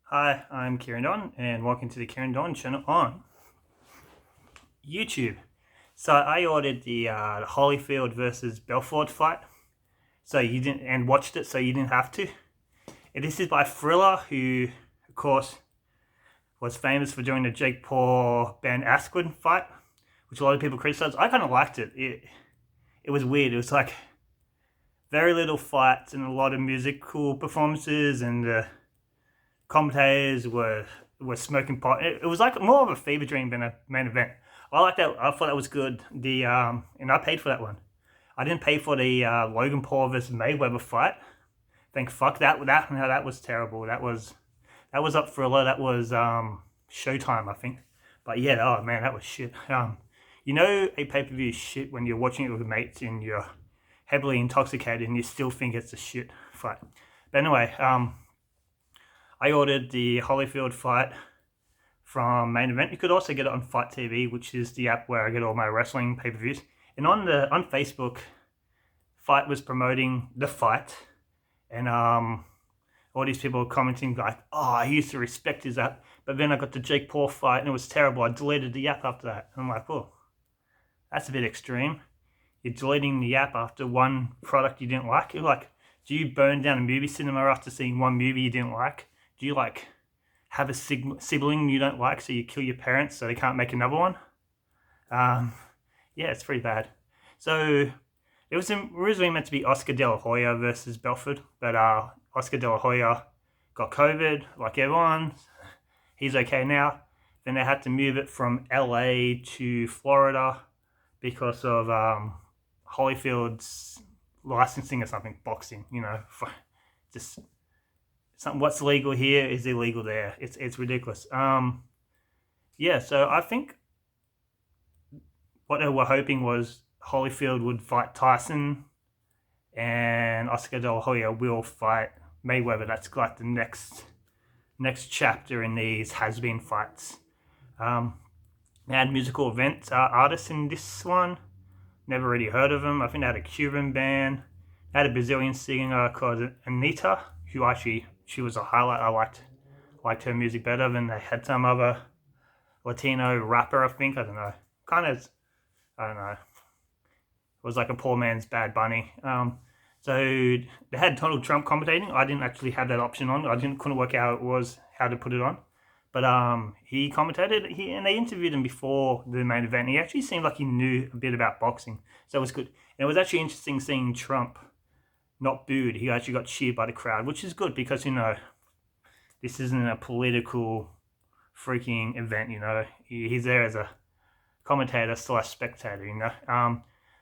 Hi, I'm Kieran Don, and welcome to the Kieran Don channel on YouTube. So I ordered the Holyfield versus Belfort fight, so you didn't, and watched it, so you didn't have to. And this is by Thriller, who, of course, was famous for doing the Jake Paul Ben Askren fight, which a lot of people criticized. I kind of liked it. It was weird. It was like very little fights and a lot of musical performances, and the commentators were smoking pot. It was like more of a fever dream than a main event. I like that. I thought that was good. And I paid for that one. I didn't pay for the Logan Paul versus Mayweather fight. Thank fuck that was terrible. That was up for a lot. That was Showtime, I think. But yeah, oh man, that was shit. A pay-per-view is shit when you're watching it with mates and you're heavily intoxicated and you still think it's a shit fight. But anyway, I ordered the Holyfield fight from Main Event. You could also get it on Fight TV, which is the app where I get all my wrestling pay-per-views. And on Facebook, Fight was promoting the fight, and all these people were commenting like, "Oh, I used to respect his app, but then I got the Jake Paul fight and it was terrible. I deleted the app after that." And I'm like, "Oh, that's a bit extreme. You're deleting the app after one product you didn't like. You're like, do you burn down a movie cinema after seeing one movie you didn't like? Do you like have a sibling you don't like, so you kill your parents so they can't make another one?" Yeah, it's pretty bad. So it was originally meant to be Oscar De La Hoya versus Belfort, but Oscar De La Hoya got COVID, like everyone. He's okay now. Then they had to move it from LA to Florida because of Holyfield's licensing or something, boxing, just something. What's legal here is illegal there. It's ridiculous. Yeah, so I think what they were hoping was Holyfield would fight Tyson and Oscar De La Hoya will fight Mayweather. That's like the next chapter in these has-been fights. They had musical event artists in this one. Never really heard of them. I think they had a Cuban band. They had a Brazilian singer called Anita, who she was a highlight. I liked her music better than they had some other Latino rapper, I think. I don't know. I don't know. It was like a poor man's Bad Bunny. So they had Donald Trump commentating. I didn't actually have that option on. Couldn't work out how to put it on. But he commentated. And they interviewed him before the main event. He actually seemed like he knew a bit about boxing, so it was good. And it was actually interesting seeing Trump not booed. He actually got cheered by the crowd, which is good because this isn't a political freaking event. He's there as a commentator / spectator.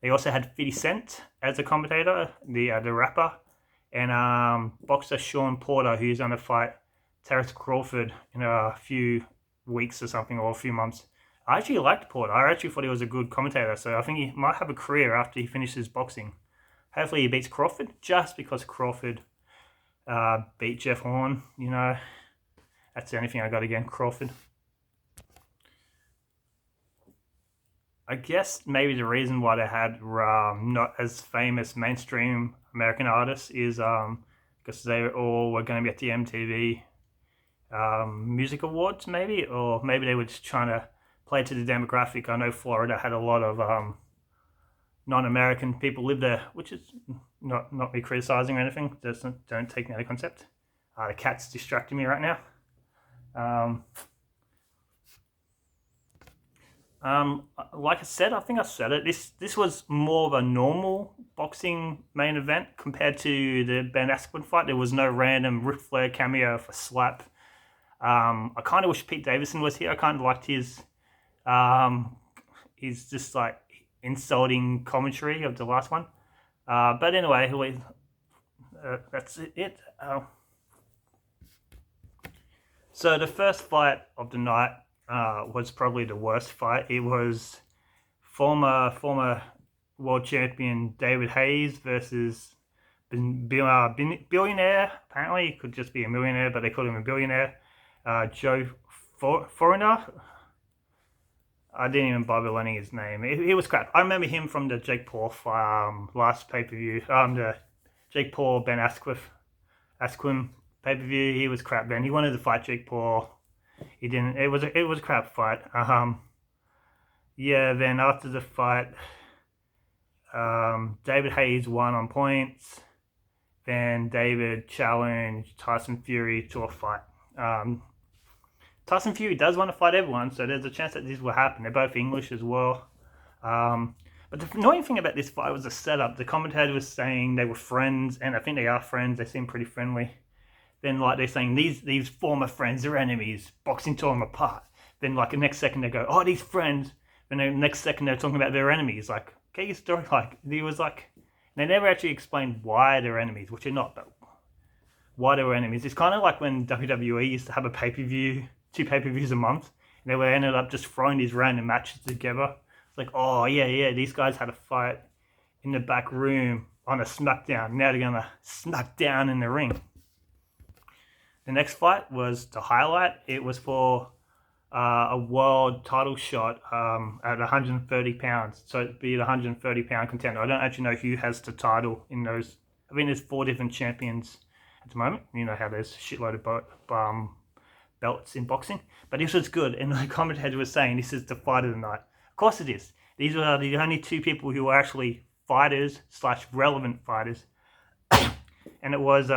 They also had 50 Cent as a commentator, the rapper, and boxer Sean Porter, who's going to fight Terrence Crawford in a few weeks or something, or a few months. I actually liked Porter. I actually thought he was a good commentator, so I think he might have a career after he finishes boxing. Hopefully he beats Crawford, just because Crawford beat Jeff Horn. That's the only thing I got against Crawford. I guess maybe the reason why they had not as famous mainstream American artists is because they all were going to be at the MTV Music Awards, maybe, or maybe they were just trying to play to the demographic. I know Florida had a lot of non-American people live there, which is not me criticizing or anything. Just don't take me out of concept. The cat's distracting me right now. Like I said, I think I said it. This was more of a normal boxing main event compared to the Ben Askren fight. There was no random Ric Flair cameo for slap. I kind of wish Pete Davidson was here. I kind of liked his just like insulting commentary of the last one. But anyway, that's it. So the first fight of the night was probably the worst fight. It was former world champion David Hayes versus billionaire. Apparently, he could just be a millionaire, but they called him a billionaire. Joe Foreigner. I didn't even bother learning his name. He was crap. I remember him from the Jake Paul last pay-per-view. The Jake Paul Ben Askren pay-per-view. He was crap then. He wanted to fight Jake Paul. He didn't. It was a crap fight. Yeah. Then after the fight, David Hayes won on points. Then David challenged Tyson Fury to a fight. Tyson Fury does want to fight everyone, so there's a chance that this will happen. They're both English as well. But the annoying thing about this fight was the setup. The commentator was saying they were friends, and I think they are friends. They seem pretty friendly. Then, like, they're saying these former friends are enemies, boxing tore them apart. Then, like, the next second they go, oh, these friends. Then the next second they're talking about their enemies. Like, okay, your story, like, he was like, they never actually explained why they're enemies, which they're not, but why they were enemies. It's kind of like when WWE used to have a pay-per-view, 2 pay-per-views a month, and they were ended up just throwing these random matches together. It's like, oh, yeah, these guys had a fight in the back room on a SmackDown. Now they're going to smack down in the ring. The next fight was the highlight. It was for a world title shot at 130 pounds. So it'd be the 130-pound contender. I don't actually know who has the title in those. I think there's 4 different champions at the moment. You know how there's a shitload of belts in boxing. But this was good. And the commentator was saying this is the fight of the night. Of course it is. These are the only 2 people who are actually fighters / relevant fighters. And it was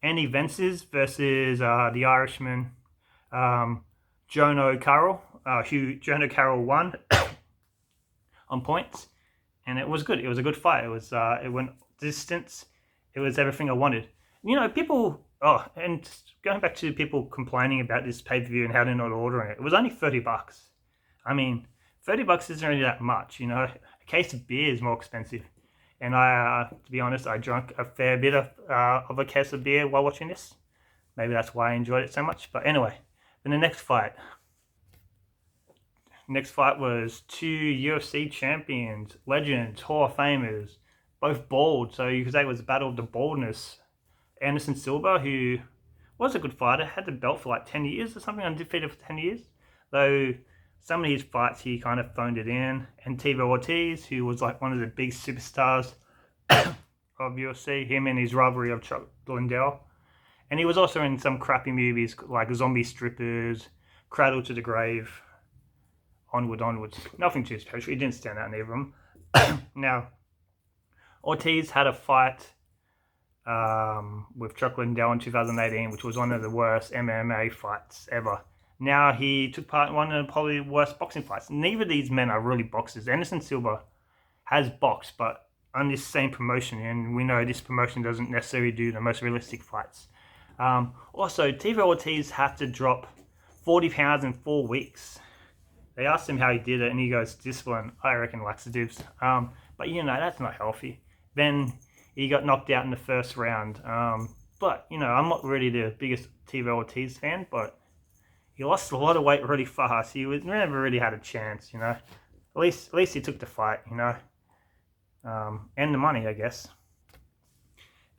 Andy Vences versus the Irishman Joan O'Carroll. Joan O'Carroll won on points, and it was good. It was a good fight. It went distance. It was everything I wanted. You know, people. Oh, and going back to people complaining about this pay-per-view and how they're not ordering it. It was only $30. I mean, $30 isn't really that much. You know, a case of beer is more expensive. And to be honest, I drank a fair bit of a case of beer while watching this. Maybe that's why I enjoyed it so much. But anyway, then the next fight. Next fight was 2 UFC champions, legends, Hall of Famers, both bald. So you could say it was a battle of the baldness. Anderson Silva, who was a good fighter, had the belt for like 10 years or something, undefeated for 10 years. Though some of his fights, he kind of phoned it in. And Tito Ortiz, who was like one of the big superstars of UFC, him and his rivalry of Chuck Liddell. And he was also in some crappy movies like Zombie Strippers, Cradle to the Grave, Onwards. Nothing too special. He didn't stand out in either of them. Now, Ortiz had a fight with Chuck Liddell in 2018, which was one of the worst MMA fights ever. Now he took part in one of the probably worst boxing fights. Neither of these men are really boxers. Anderson Silva has boxed, but on this same promotion, and we know this promotion doesn't necessarily do the most realistic fights. Also, Tito Ortiz had to drop 40 pounds in 4 weeks. They asked him how he did it, and he goes, discipline, I reckon laxatives. But you know, that's not healthy. Then he got knocked out in the first round. But, you know, I'm not really the biggest Tito Ortiz fan, but he lost a lot of weight really fast. He never really had a chance, you know. At least he took the fight, you know. And the money, I guess.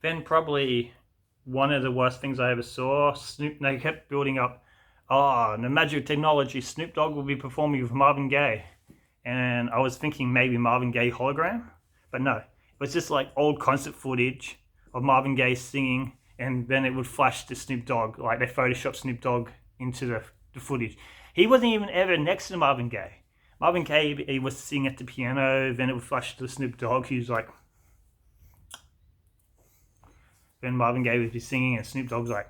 Then probably one of the worst things I ever saw, they kept building up, the magic technology, Snoop Dogg will be performing with Marvin Gaye. And I was thinking maybe Marvin Gaye hologram, but no. It was just like old concert footage of Marvin Gaye singing, and then it would flash to Snoop Dogg, like they photoshopped Snoop Dogg into the footage. He wasn't even ever next to Marvin Gaye. Marvin Gaye, he was singing at the piano, then it would flash to Snoop Dogg, who's like... Then Marvin Gaye would be singing, and Snoop Dogg's like...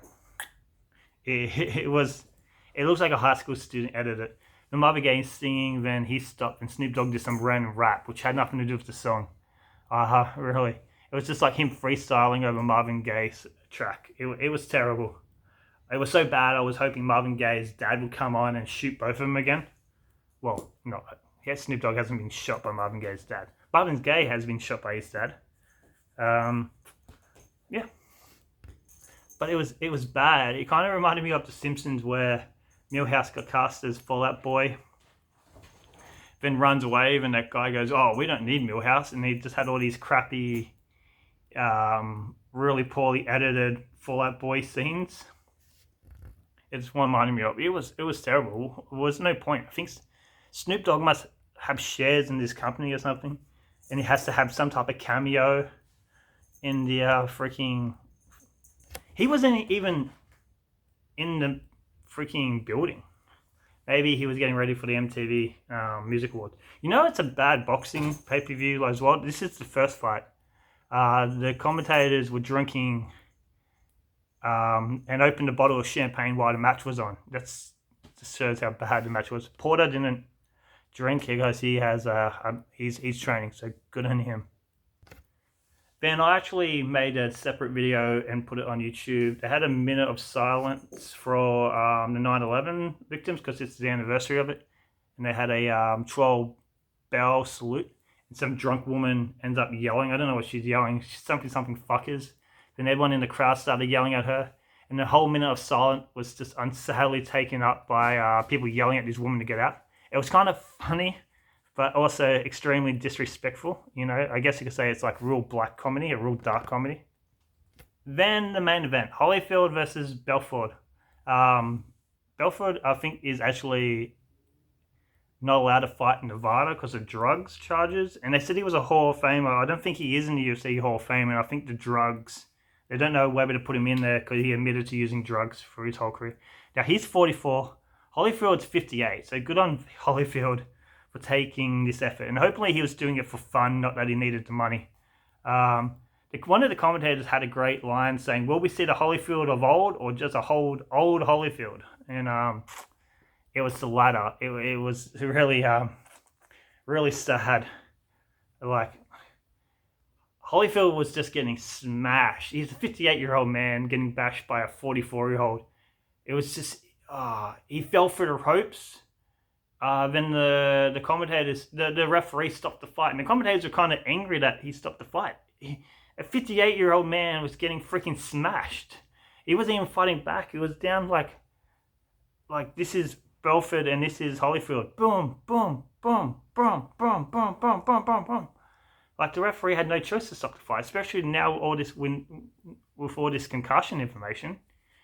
It looks like a high school student edited it. Then Marvin Gaye's singing, then he stopped, and Snoop Dogg did some random rap, which had nothing to do with the song. Really. It was just like him freestyling over Marvin Gaye's track. It was terrible. It was so bad, I was hoping Marvin Gaye's dad would come on and shoot both of them again. Well, no. Yes, Snoop Dogg hasn't been shot by Marvin Gaye's dad. Marvin Gaye has been shot by his dad. Yeah. But it was bad. It kind of reminded me of The Simpsons, where Milhouse got cast as Fall Out Boy, then runs away, and that guy goes, oh, we don't need Milhouse, and he just had all these crappy, really poorly edited Fall Out Boy scenes. It's one reminded me of. It was terrible. There was no point. I think Snoop Dogg must have shares in this company or something, and he has to have some type of cameo in the freaking... He wasn't even in the freaking building. Maybe he was getting ready for the MTV Music Awards. You know, it's a bad boxing pay-per-view as well. This is the first fight. The commentators were drinking and opened a bottle of champagne while the match was on. That just shows how bad the match was. Porter didn't drink because he has he's training, so good on him. Then I actually made a separate video and put it on YouTube. They had a minute of silence for the 9/11 victims because it's the anniversary of it. And they had a 12 bell salute. And some drunk woman ends up yelling. I don't know what she's yelling. She's something fuckers. Then everyone in the crowd started yelling at her. And the whole minute of silence was just unsadly taken up by people yelling at this woman to get out. It was kind of funny, but also extremely disrespectful. You know, I guess you could say it's like real black comedy, a real dark comedy. Then the main event, Holyfield versus Belfort. Belfort, I think, is actually not allowed to fight in Nevada because of drugs charges. And they said he was a Hall of Famer. I don't think he is in the UFC Hall of Fame. And I think the drugs, they don't know whether to put him in there because he admitted to using drugs for his whole career. Now, he's 44. Holyfield's 58. So good on Holyfield for taking this effort. And hopefully he was doing it for fun, not that he needed the money. One of the commentators had a great line saying, will we see the Holyfield of old or just a old Holyfield? And it was the latter. It was really, really sad. Like, Holyfield was just getting smashed. He's a 58-year-old man getting bashed by a 44-year-old. It was just, he fell through the ropes. Then the commentators, the referee stopped the fight. And the commentators were kind of angry that he stopped the fight. A 58-year-old man was getting freaking smashed. He wasn't even fighting back. He was down like this is Belfort and this is Holyfield. Boom, boom, boom, boom, boom, boom, boom, boom, boom, boom. Like the referee had no choice to stop the fight, especially now with all this concussion information.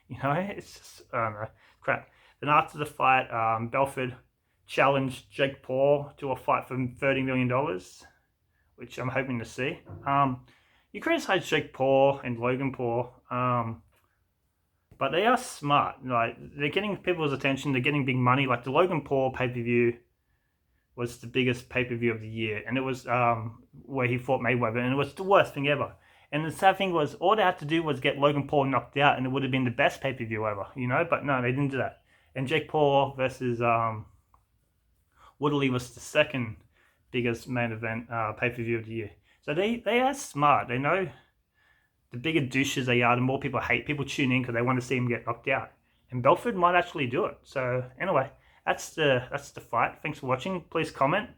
You know, it's just, I don't know, crap. Then after the fight, Belfort challenged Jake Paul to a fight for $30 million, which I'm hoping to see. You criticize Jake Paul and Logan Paul, but they are smart. Like, they're getting people's attention. They're getting big money. Like the Logan Paul pay-per-view was the biggest pay-per-view of the year, and it was where he fought Mayweather, and it was the worst thing ever. And the sad thing was, all they had to do was get Logan Paul knocked out, and it would have been the best pay-per-view ever, you know? But no, they didn't do that. And Jake Paul versus Woodley was the second biggest main event pay-per-view of the year. So they are smart. They know the bigger douches they are, the more people hate. People tune in because they want to see him get knocked out. And Belfort might actually do it. So anyway, that's the fight. Thanks for watching. Please comment.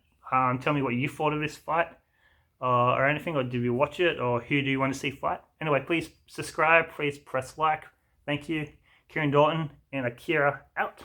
Tell me what you thought of this fight or anything. Or did you watch it? Or who do you want to see fight? Anyway, please subscribe. Please press like. Thank you. Kieran Dalton and Akira out.